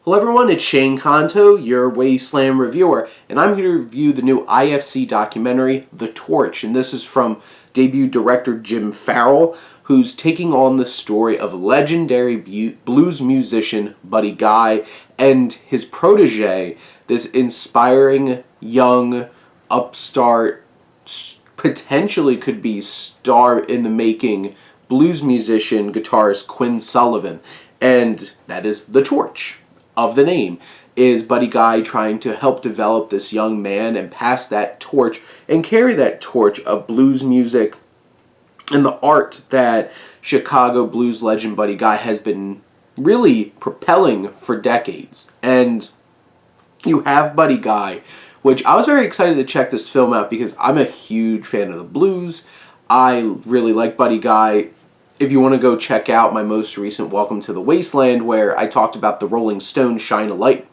Hello everyone, it's Shane Kanto, your Wasteland reviewer, and I'm here to review the new IFC documentary, The Torch, and this is from debut director Jim Farrell, who's taking on the story of legendary blues musician Buddy Guy and his protege, this inspiring young upstart, potentially could be star-in-the-making blues musician, guitarist Quinn Sullivan, and that is The Torch. Of the name is Buddy Guy trying to help develop this young man and pass that torch and carry that torch of blues music and the art that Chicago blues legend Buddy Guy has been really propelling for decades. And you have Buddy Guy, which I was very excited to check this film out because I'm a huge fan of the blues. I really like Buddy Guy. If you want to go check out my most recent Welcome to the Wasteland, where I talked about the Rolling Stones Shine a Light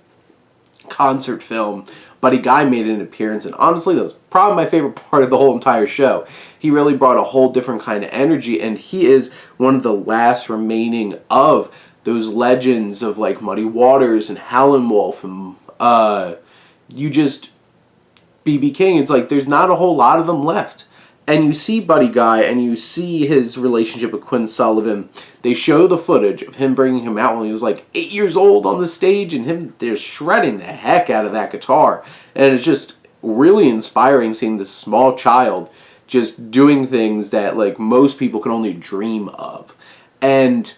concert film, Buddy Guy made an appearance, and honestly, that was probably my favorite part of the whole entire show. He really brought a whole different kind of energy, and he is one of the last remaining of those legends of like Muddy Waters and Howlin Wolf and B.B. King. It's like there's not a whole lot of them left. And you see Buddy Guy, and you see his relationship with Quinn Sullivan. They show the footage of him bringing him out when he was like 8 years old on the stage, and him just shredding the heck out of that guitar. And it's just really inspiring seeing this small child just doing things that like most people can only dream of. And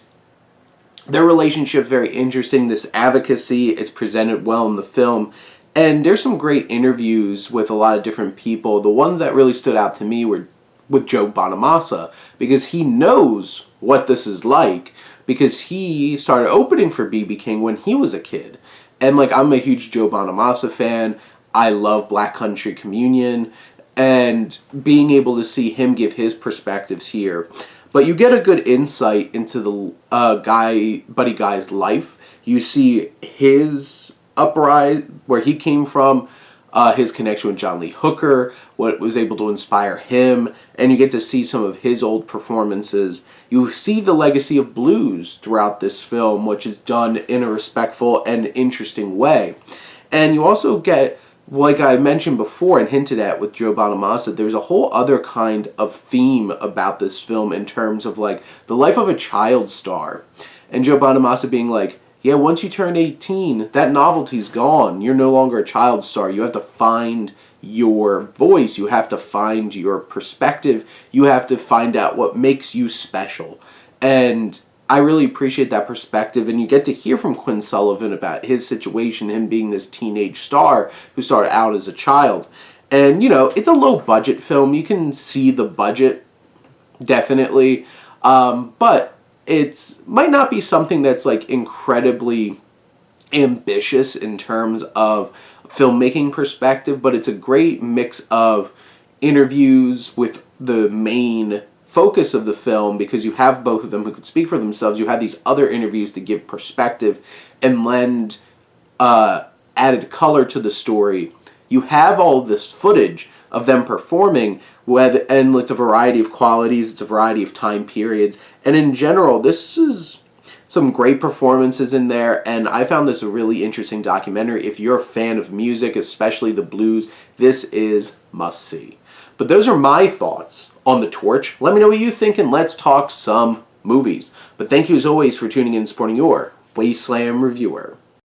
their relationship very interesting. This advocacy, it's presented well in the film. And there's some great interviews with a lot of different people. The ones that really stood out to me were with Joe Bonamassa, because he knows what this is like, because he started opening for B.B. King when he was a kid. And like, I'm a huge Joe Bonamassa fan. I love Black Country Communion, and being able to see him give his perspectives here. But you get a good insight into the Buddy Guy's life. You see his uprise, where he came from, his connection with John Lee Hooker, what was able to inspire him, and you get to see some of his old performances. You see the legacy of blues throughout this film, which is done in a respectful and interesting way. And you also get, like I mentioned before and hinted at with Joe Bonamassa, there's a whole other kind of theme about this film in terms of like the life of a child star. And Joe Bonamassa being like, yeah, once you turn 18, that novelty's gone. You're no longer a child star. You have to find your voice. You have to find your perspective. You have to find out what makes you special. And I really appreciate that perspective. And you get to hear from Quinn Sullivan about his situation, him being this teenage star who started out as a child. And, you know, it's a low-budget film. You can see the budget, definitely. But it might not be something that's like incredibly ambitious in terms of filmmaking perspective, but it's a great mix of interviews with the main focus of the film, because you have both of them who could speak for themselves. You have these other interviews to give perspective and lend added color to the story. You have all of this footage of them performing, and it's a variety of qualities, it's a variety of time periods, and in general, this is some great performances in there, and I found this a really interesting documentary. If you're a fan of music, especially the blues, this is must-see. But those are my thoughts on The Torch. Let me know what you think, and let's talk some movies. But thank you as always for tuning in and supporting your Wasteland reviewer.